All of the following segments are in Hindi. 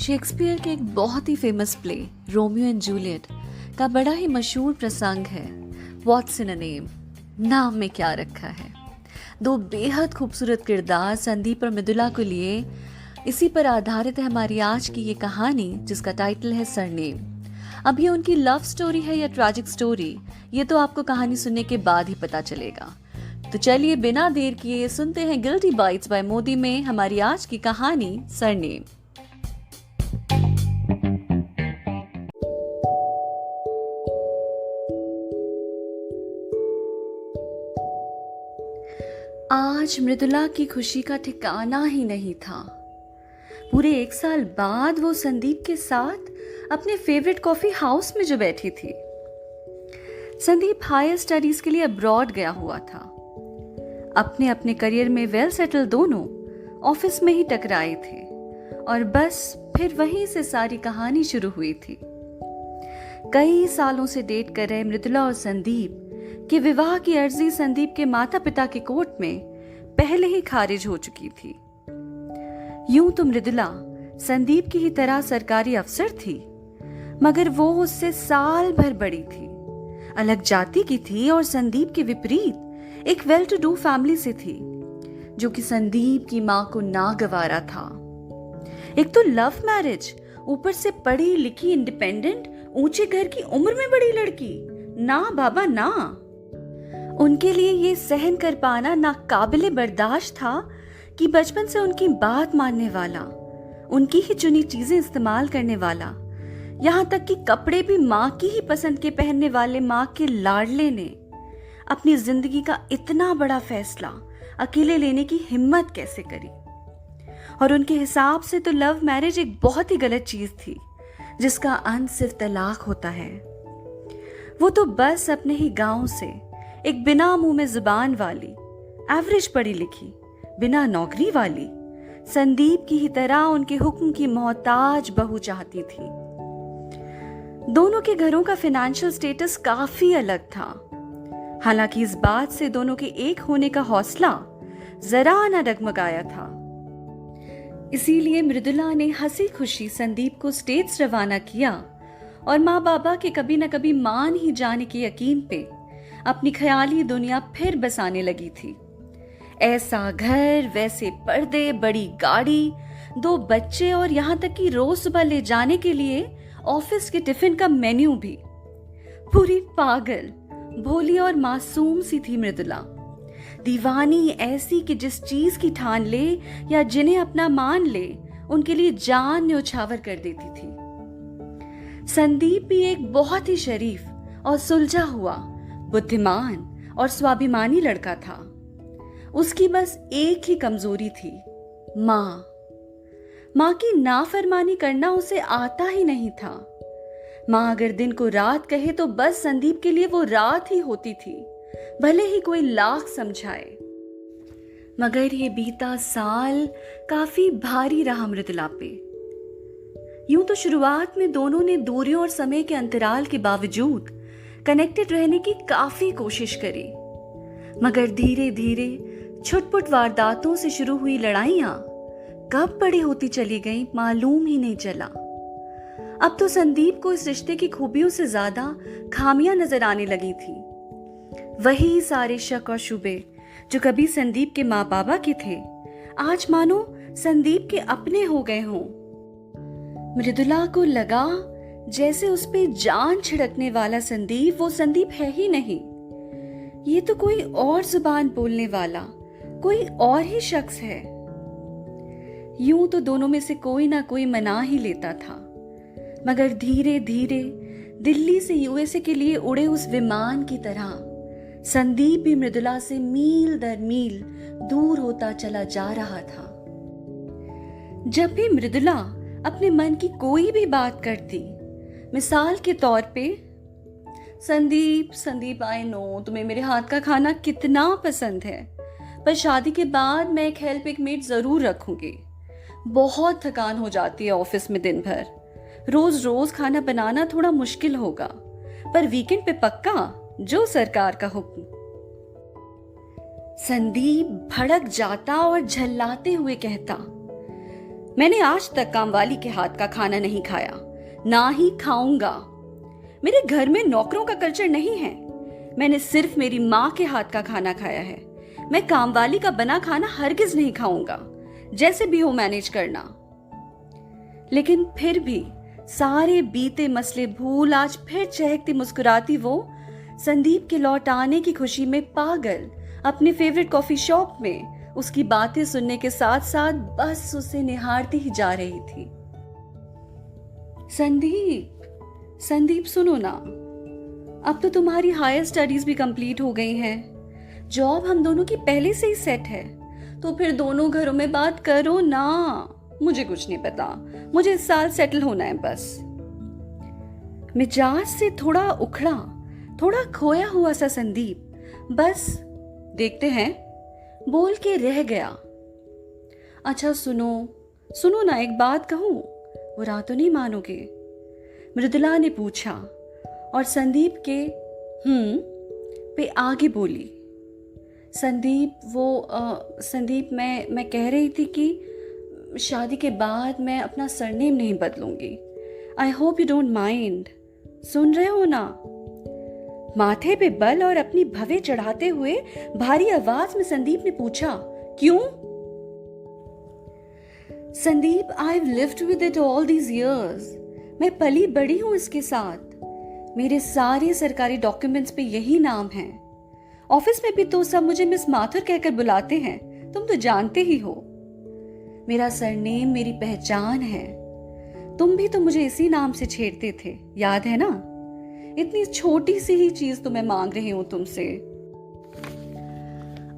शेक्सपियर के एक बहुत ही famous play Romeo and Juliet का बड़ा ही मशहूर प्रसंग है व्हाट्स इन अ नेम, नाम में क्या रखा है। दो बेहद खूबसूरत किरदार संदीप और मृदुला को लिए इसी पर आधारित है हमारी आज की ये कहानी, जिसका टाइटल है सरनेम। अब ये उनकी लव स्टोरी है या ट्रैजिक स्टोरी, ये तो आपको कहानी सुनने के बाद ही पता चलेगा। तो चलिए बिना देर किए सुनते हैं गिल्टी बाइट्स बाय मोदी में हमारी आज की कहानी सरनेम। आज मृदुला की खुशी का ठिकाना ही नहीं था। पूरे 1 साल बाद वो संदीप के साथ अपने फेवरेट कॉफी हाउस में जो बैठी थी। संदीप हायर स्टडीज के लिए अब्रॉड गया हुआ था। अपने अपने करियर में वेल सेटल दोनों ऑफिस में ही टकराए थे और बस फिर वहीं से सारी कहानी शुरू हुई थी। कई सालों से डेट कर रहे मृदुला और संदीप कि विवाह की अर्जी संदीप के माता पिता के कोर्ट में पहले ही खारिज हो चुकी थी। यूं तो मृदुला संदीप की ही तरह सरकारी अफसर थी, मगर वो उससे साल भर बड़ी थी, अलग जाति की थी और संदीप के विपरीत एक वेल टू डू फैमिली से थी, जो कि संदीप की मां को नागवारा था। एक तो लव मैरिज, ऊपर से पढ़ी लिखी इंडिपेंडेंट ऊंचे घर की उम्र में बड़ी लड़की, ना बाबा ना। उनके लिए ये सहन कर पाना नाकाबिले बर्दाश्त था कि बचपन से उनकी बात मानने वाला, उनकी ही चुनी चीजें इस्तेमाल करने वाला, यहाँ तक कि कपड़े भी माँ की ही पसंद के पहनने वाले माँ के लाडले ने अपनी जिंदगी का इतना बड़ा फैसला अकेले लेने की हिम्मत कैसे करी। और उनके हिसाब से तो लव मैरिज एक बहुत ही गलत चीज थी, जिसका अंत सिर्फ तलाक होता है। वो तो बस अपने ही गांव से एक बिना मुंह में जुबान वाली, एवरेज पढ़ी लिखी, बिना नौकरी वाली संदीप की ही तरह उनके हुक्म की मोहताज बहू चाहती थी। दोनों के घरों का फाइनेंशियल स्टेटस काफी अलग था। हालांकि इस बात से दोनों के एक होने का हौसला जरा न डगमगाया था। इसीलिए मृदुला ने हंसी खुशी संदीप को स्टेट्स रवाना किया और माँ बाबा के कभी न कभी मान ही जाने के यकीन पे अपनी ख्याली दुनिया फिर बसाने लगी थी। ऐसा घर, वैसे पर्दे, बड़ी गाड़ी, 2 बच्चे और यहाँ तक कि रोज सुबह ले जाने के लिए ऑफिस के टिफिन का मेन्यू भी। पूरी पागल, भोली और मासूम सी थी मृदुला, दीवानी ऐसी कि जिस चीज की ठान ले या जिन्हें अपना मान ले उनके लिए जान न्योछावर कर देती थी। संदीप भी एक बहुत ही शरीफ और सुलझा हुआ, बुद्धिमान और स्वाभिमानी लड़का था। उसकी बस एक ही कमजोरी थी, माँ की नाफरमानी करना उसे आता ही नहीं था। माँ अगर दिन को रात कहे तो बस संदीप के लिए वो रात ही होती थी, भले ही कोई लाख समझाए। मगर ये बीता साल काफी भारी रहा मृदुला पे। यूं तो शुरुआत में दोनों ने दूरियों और समय के अंतराल के बावजूद कनेक्टेड रहने की काफी कोशिश करी, मगर धीरे धीरे छुटपुट वारदातों से शुरू हुई लड़ाइयां कब बड़ी होती चली गईं मालूम ही नहीं चला। अब तो संदीप को इस रिश्ते की खूबियों से ज्यादा खामियां नजर आने लगी थी। वही सारे शक और शुबे जो कभी संदीप के माँ बाबा के थे, आज मानो संदीप के अपने हो गए हों। मृदुला को लगा जैसे उस पे जान छिड़कने वाला संदीप वो संदीप है ही नहीं, ये तो कोई और जुबान बोलने वाला कोई और ही शख्स है। यूं तो दोनों में से कोई ना कोई मना ही लेता था, मगर धीरे धीरे दिल्ली से यूएसए के लिए उड़े उस विमान की तरह संदीप भी मृदुला से मील दर मील दूर होता चला जा रहा था। जब भी मृदुला अपने मन की कोई भी बात करती, मिसाल के तौर पे, संदीप आई नो तुम्हें मेरे हाथ का खाना कितना पसंद है, पर शादी के बाद मैं एक हेल्प एक मेड जरूर रखूंगी। बहुत थकान हो जाती है ऑफिस में दिन भर, रोज रोज खाना बनाना थोड़ा मुश्किल होगा, पर वीकेंड पे पक्का, जो सरकार का हुक्म। संदीप भड़क जाता और झल्लाते हुए कहता, मैंने आज तक कामवाली के हाथ का खाना नहीं खाया, ना ही खाऊंगा। मेरे घर में नौकरों का कल्चर नहीं है। मैंने सिर्फ मेरी माँ के हाथ का खाना खाया है। मैं कामवाली का बना खाना हरगिज नहीं खाऊंगा, जैसे भी हो मैनेज करना। लेकिन फिर भी सारे बीते मसले भूल आज फिर चहकती मुस्कुराती वो संदीप के लौट आने की खुशी में पागल अपने फेवरेट कॉफी शॉप में उसकी बातें सुनने के साथ साथ बस उसे निहारती ही जा रही थी। संदीप सुनो ना, अब तो तुम्हारी हायर स्टडीज भी कंप्लीट हो गई हैं। जॉब हम दोनों की पहले से ही सेट है, तो फिर दोनों घरों में बात करो ना। मुझे कुछ नहीं पता, मुझे इस साल सेटल होना है बस। मिजाज से थोड़ा उखड़ा, थोड़ा खोया हुआ सा संदीप बस देखते हैं बोल के रह गया। अच्छा सुनो ना, एक बात कहूं, बुरा तो नहीं मानोगे? मृदुला ने पूछा और संदीप के पे आगे बोली। संदीप मैं कह रही थी कि शादी के बाद मैं अपना सरनेम नहीं बदलूंगी। I hope you don't mind. सुन रहे हो ना? माथे पे बल और अपनी भवें चढ़ाते हुए भारी आवाज में संदीप ने पूछा, क्यों? Sandeep, I have lived with it all these years. मैं पली बड़ी हूं इसके साथ। मेरे सारे सरकारी डॉक्यूमेंट्स पे यही नाम है। ऑफिस में भी तो सब मुझे मिस माथुर कहकर बुलाते हैं, तुम तो जानते ही हो। मेरा सरनेम मेरी पहचान है। तुम भी तो मुझे इसी नाम से छेड़ते थे, याद है ना? इतनी छोटी सी ही चीज तो मैं मांग रही हूं तुमसे।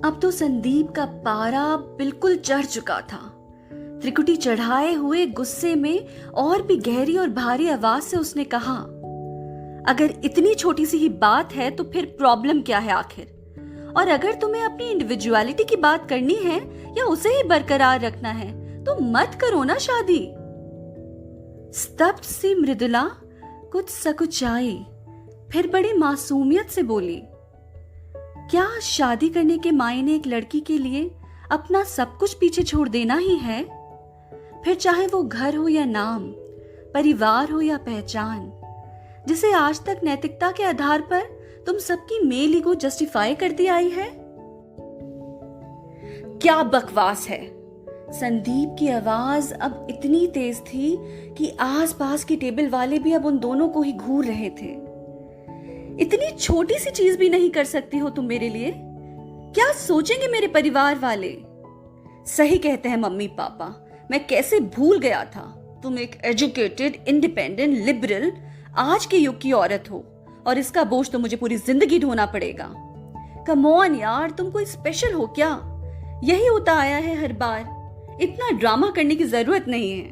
अब तो संदीप का पारा बिल्कुल चढ़ चुका था। त्रिकुटी चढ़ाए हुए गुस्से में और भी गहरी और भारी आवाज से उसने कहा, अगर इतनी छोटी सी ही बात है तो फिर प्रॉब्लम क्या है आखिर? और अगर तुम्हें अपनी इंडिविजुअलिटी की बात करनी है या उसे ही बरकरार रखना है तो मत करो ना शादी। स्तब्ध सी मृदुला कुछ सकुचाई, फिर बड़ी मासूमियत से बोली, क्या शादी करने के मायने एक लड़की के लिए अपना सब कुछ पीछे छोड़ देना ही है? फिर चाहे वो घर हो या नाम, परिवार हो या पहचान, जिसे आज तक नैतिकता के आधार पर तुम सबकी मेल ईगो जस्टिफाई करती आई है। क्या बकवास है। संदीप की आवाज अब इतनी तेज थी कि आसपास के टेबल वाले भी अब उन दोनों को ही घूर रहे थे। इतनी छोटी सी चीज भी नहीं कर सकती हो तुम मेरे लिए? क्या सोचेंगे मेरे परिवार वाले? सही कहते हैं मम्मी पापा, मैं कैसे भूल गया था तुम एक एजुकेटेड, इंडिपेंडेंट, लिबरल आज के युग की औरत हो, और इसका बोझ तो मुझे पूरी जिंदगी ढोना पड़ेगा। कम ऑन यार, तुम कोई स्पेशल हो क्या? यही होता आया है हर बार। इतना ड्रामा करने की जरूरत नहीं है।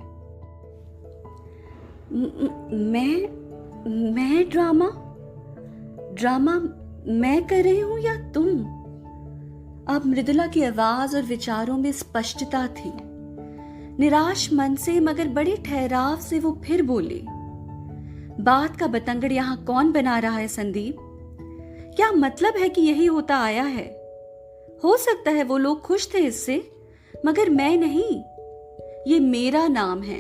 मैं ड्रामा मैं कर रही हूं या तुम? अब मृदुला की आवाज और विचारों में स्पष्टता थी। निराश मन से मगर बड़े ठहराव से वो फिर बोली, बात का बतंगड़ यहां कौन बना रहा है संदीप? क्या मतलब है कि यही होता आया है? हो सकता है वो लोग खुश थे इससे, मगर मैं नहीं। ये मेरा नाम है,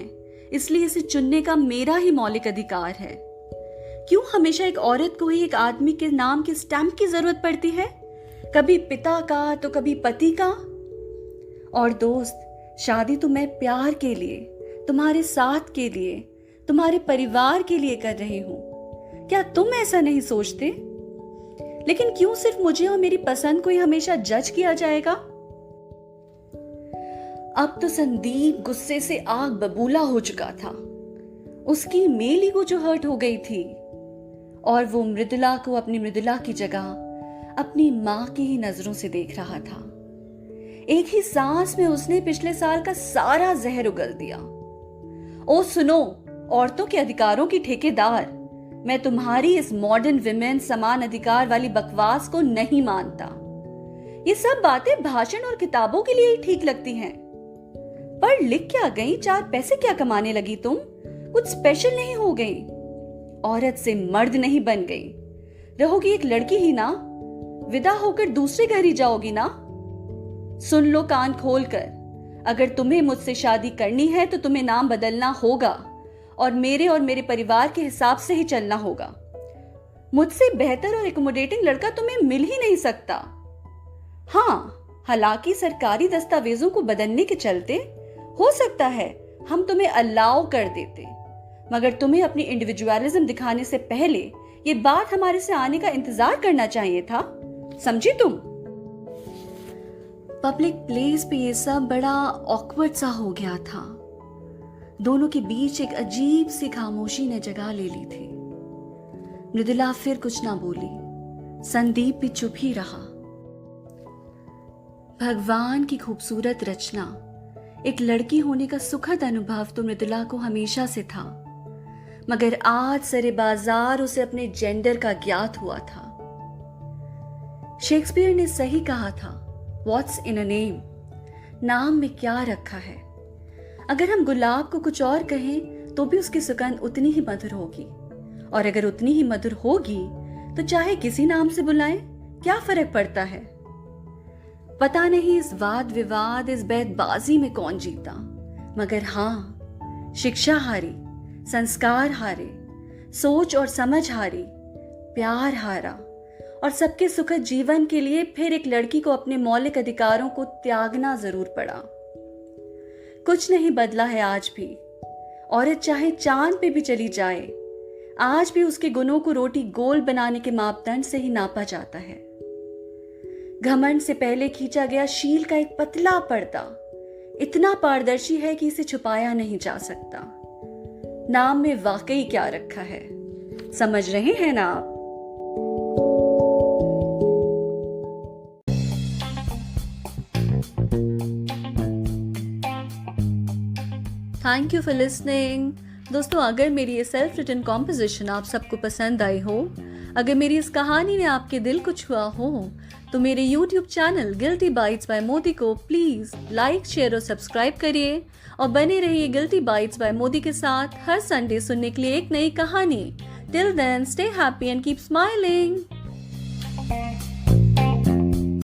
इसलिए इसे चुनने का मेरा ही मौलिक अधिकार है। क्यों हमेशा एक औरत को ही एक आदमी के नाम के स्टैंप की जरूरत पड़ती है? कभी पिता का तो कभी पति का। और दोस्त, शादी तो मैं प्यार के लिए, तुम्हारे साथ के लिए, तुम्हारे परिवार के लिए कर रही हूं। क्या तुम ऐसा नहीं सोचते? लेकिन क्यों सिर्फ मुझे और मेरी पसंद को ही हमेशा जज किया जाएगा? अब तो संदीप गुस्से से आग बबूला हो चुका था। उसकी मेल ईगो जो हर्ट हो गई थी, और वो मृदुला को अपनी मृदुला की जगह अपनी मां की ही नजरों से देख रहा था। एक ही सांस में उसने पिछले साल का सारा जहर उगल दिया। ओ सुनो, औरतों के अधिकारों की ठेकेदार, मैं तुम्हारी इस मॉडर्न विमेन समान अधिकार वाली बकवास को नहीं मानता। ये सब बातें भाषण और किताबों के लिए ही ठीक लगती हैं। पढ़ लिख क्या गई, 4 पैसे क्या कमाने लगी तुम? कुछ स्पेशल नहीं हो गई। औरत से मर्द नहीं बन गई। रहोगी एक लड़की ही ना, विदा होकर दूसरे घर ही जाओगी ना। सुन लो कान खोलकर, अगर तुम्हें मुझसे शादी करनी है तो तुम्हें नाम बदलना होगा और मेरे परिवार के हिसाब से ही चलना होगा। मुझसे बेहतर और एकोमोडेटिंग लड़का तुम्हें मिल ही नहीं सकता। हाँ, हालांकि सरकारी दस्तावेजों को बदलने के चलते हो सकता है हम तुम्हें अलाउ कर देते, मगर तुम्हें अपनी इंडिविजुअलिज्म दिखाने से पहले ये बात हमारे से आने का इंतजार करना चाहिए था। समझी तुम? पब्लिक प्लेस पे ये सब बड़ा ऑकवर्ड सा हो गया था। दोनों के बीच एक अजीब सी खामोशी ने जगह ले ली थी। मृदुला फिर कुछ ना बोली। संदीप भी चुप ही रहा। भगवान की खूबसूरत रचना, एक लड़की होने का सुखद अनुभव तो मृदुला को हमेशा से था, मगर आज सरे बाजार उसे अपने जेंडर का ज्ञात हुआ था। शेक्सपियर ने सही कहा था, व्हाट्स इन अ नेम, नाम में क्या रखा है। अगर हम गुलाब को कुछ और कहें तो भी उसकी सुगंध उतनी ही मधुर होगी, और अगर उतनी ही मधुर होगी तो चाहे किसी नाम से बुलाएं, क्या फर्क पड़ता है। पता नहीं इस वाद विवाद, इस बैतबाजी में कौन जीता, मगर हाँ, शिक्षा हारी, संस्कार हारे, सोच और समझ हारी, प्यार हारा, और सबके सुखद जीवन के लिए फिर एक लड़की को अपने मौलिक अधिकारों को त्यागना जरूर पड़ा। कुछ नहीं बदला है आज भी। औरत चाहे चांद पे भी चली जाए, आज भी उसके गुणों को रोटी गोल बनाने के मापदंड से ही नापा जाता है। घमंड से पहले खींचा गया शील का एक पतला पर्दा इतना पारदर्शी है कि इसे छुपाया नहीं जा सकता। नाम में वाकई क्या रखा है, समझ रहे हैं ना आप? Thank you for listening. दोस्तों, अगर मेरी ये सेल्फ रिटन कॉम्पोजिशन आप सबको पसंद आई हो, अगर मेरी इस कहानी ने आपके दिल को छुआ हो, तो मेरे YouTube channel guilty bites by Modi को प्लीज लाइक, शेयर और सब्सक्राइब करिए, और बने रहिए गिल्टी बाइट्स बाय मोदी के साथ हर संडे सुनने के लिए एक नई कहानी। Till then, stay happy and keep smiling.